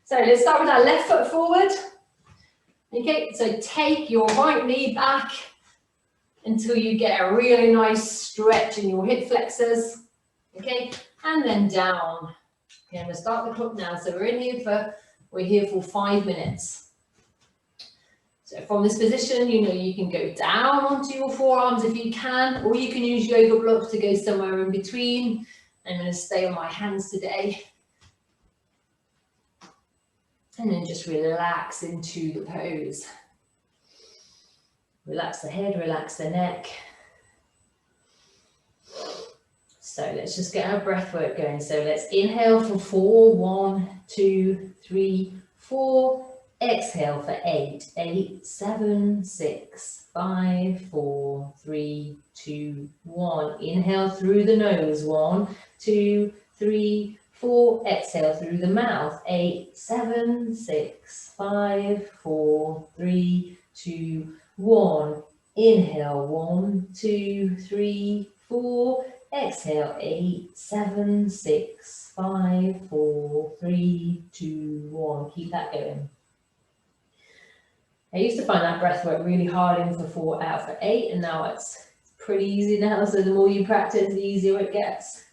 So let's start with our left foot forward. Okay, so take your right knee back until you get a really nice stretch in your hip flexors. Okay, and then down. Okay, I'm going to start the clock now. So we're here for 5 minutes. So from this position, you know, you can go down onto your forearms if you can, or you can use yoga blocks to go somewhere in between. I'm going to stay on my hands today. And then just relax into the pose. Relax the head, relax the neck. So let's just get our breath work going. So let's inhale for 4, 1, 2, 3, 4. Exhale for 8, 8, 7, 6, 5, 4, 3, 2, 1. Inhale through the nose. 1, 2, 3, 4. Exhale through the mouth. 8, 7, 6, 5, 4, 3, 2, 1. Inhale. 1, 2, 3, 4. Exhale. 8, 7, 6, 5, 4, 3, 2, 1. Keep that going. I used to find that breath work really hard in for 4, out for 8, and now it's pretty easy now. So the more you practice, the easier it gets.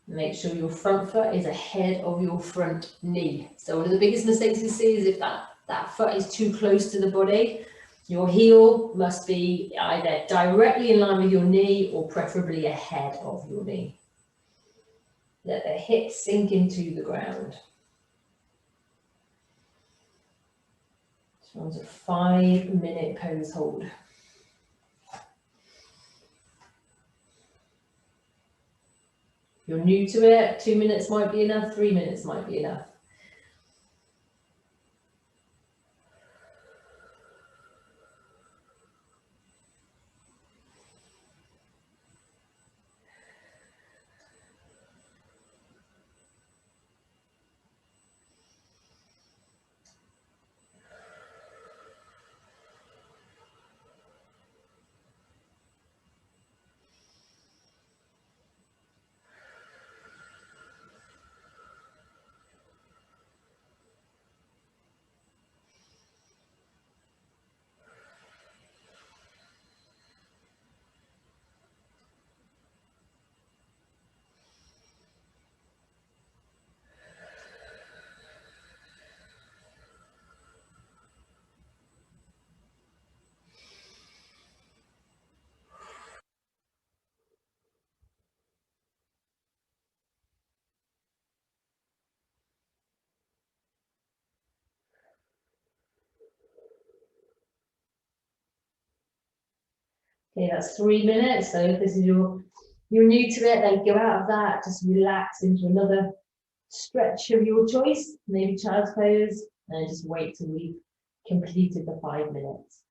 Make sure your front foot is ahead of your front knee. So one of the biggest mistakes you see is if that foot is too close to the body. Your heel must be either directly in line with your knee or preferably ahead of your knee. Let the hips sink into the ground. This one's a 5-minute pose hold. If you're new to it, 2 minutes might be enough, 3 minutes might be enough. Okay, that's 3 minutes. So if this is you're new to it, then go out of that, just relax into another stretch of your choice, maybe child's pose, and just wait till we've completed the 5 minutes.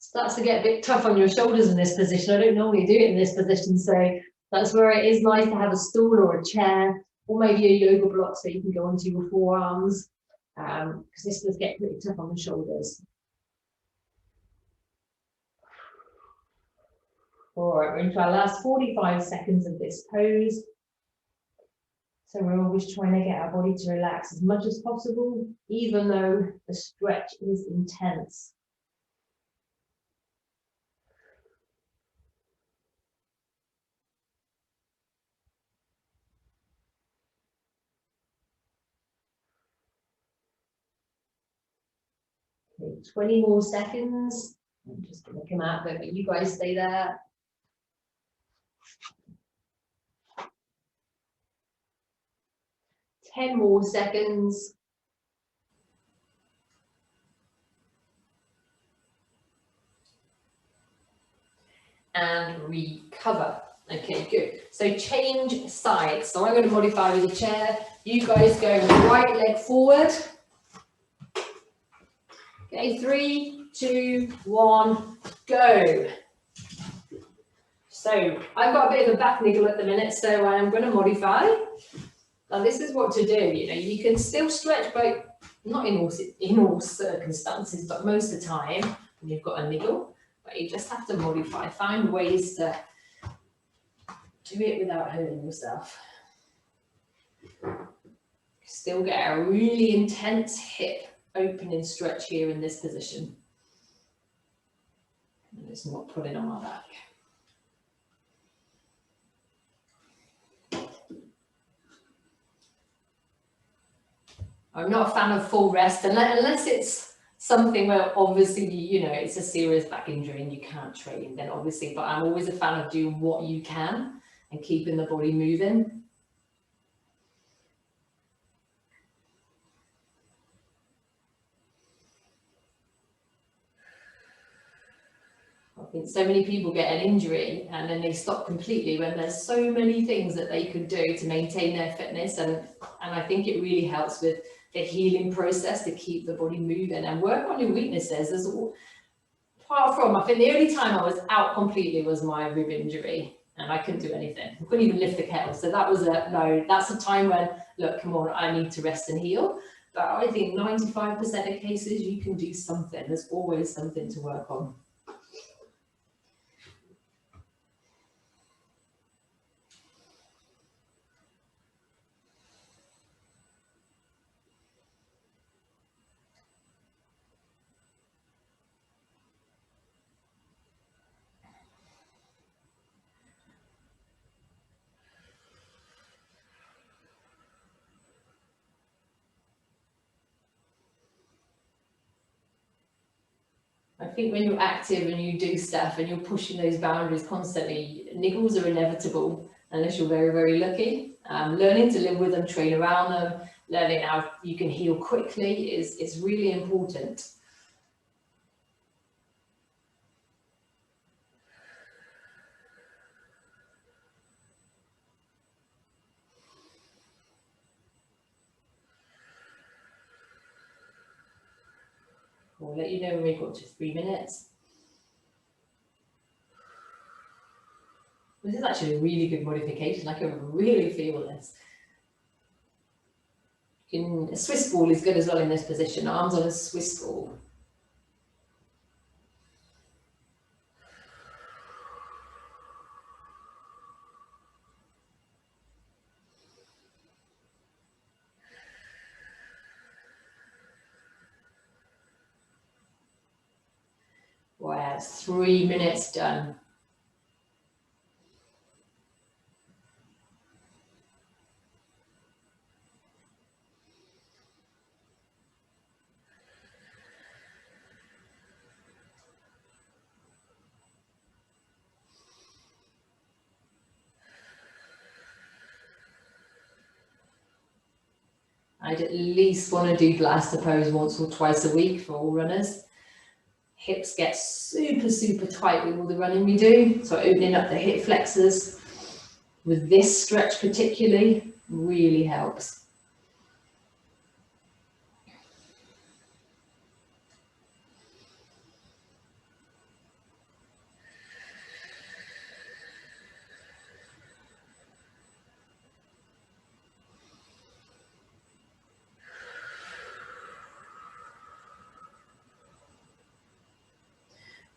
Starts to get a bit tough on your shoulders in this position. I don't normally do it in this position, so that's where it is nice to have a stool or a chair, or maybe a yoga block so you can go onto your forearms, because this does get pretty tough on the shoulders. All right, we're into our last 45 seconds of this pose. So we're always trying to get our body to relax as much as possible, even though the stretch is intense. Okay, 20 more seconds. I'm just going to come out there, but you guys stay there. 10 more seconds. And recover. Okay, good. So change sides. So I'm going to modify with the chair. You guys go right leg forward. Okay, 3, 2, 1, go. So I've got a bit of a back niggle at the minute, so I'm going to modify. Now this is what to do. You know, you can still stretch, but not in all circumstances, but most of the time when you've got a niggle. But you just have to modify. Find ways to do it without hurting yourself. Still get a really intense hip opening stretch here in this position. And it's not pulling on my back. I'm not a fan of full rest unless it's something where obviously, you know, it's a serious back injury and you can't train, then obviously, but I'm always a fan of doing what you can and keeping the body moving. I think so many people get an injury and then they stop completely when there's so many things that they could do to maintain their fitness, and I think it really helps with the healing process to keep the body moving and work on your weaknesses. There's apart from, I think the only time I was out completely was my rib injury and I couldn't do anything. I couldn't even lift the kettle. So that was no, that's a time when, look, come on, I need to rest and heal. But I think 95% of cases you can do something. There's always something to work on. I think when you're active and you do stuff and you're pushing those boundaries constantly, niggles are inevitable unless you're very, very lucky. Learning to live with them, train around them, learning how you can heal quickly is really important. We'll let you know when we've got to 3 minutes. This is actually a really good modification. I can really feel this. A Swiss ball is good as well in this position. Arms on a Swiss ball. Wow, 3 minutes done. I'd at least want to do blaster pose once or twice a week for all runners. Hips get super, super tight with all the running we do. So opening up the hip flexors with this stretch particularly really helps.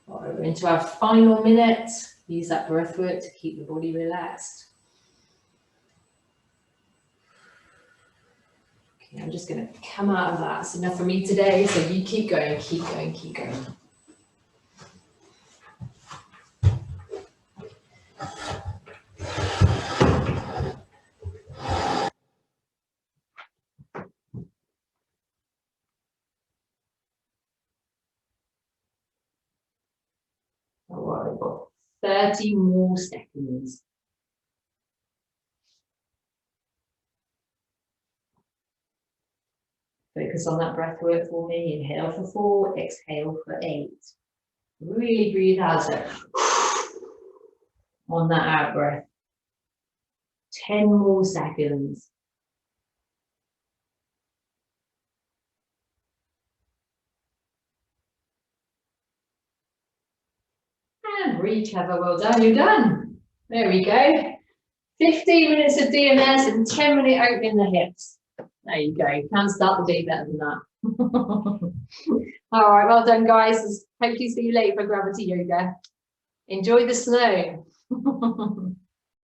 Right, we're into our final minute. Use that breath work to keep the body relaxed. Okay, I'm just going to come out of that. It's enough for me today. So you keep going, keep going, keep going. All right, we've got 30 more seconds. Focus on that breath work for me. Inhale for 4, exhale for 8. Really breathe out on that out breath. 10 more seconds. And recover, well done, you're done. There we go. 15 minutes of DMS and 10-minute opening the hips. There you go, can't start the day better than that. All right, well done guys. Hopefully see you later for gravity yoga. Enjoy the snow.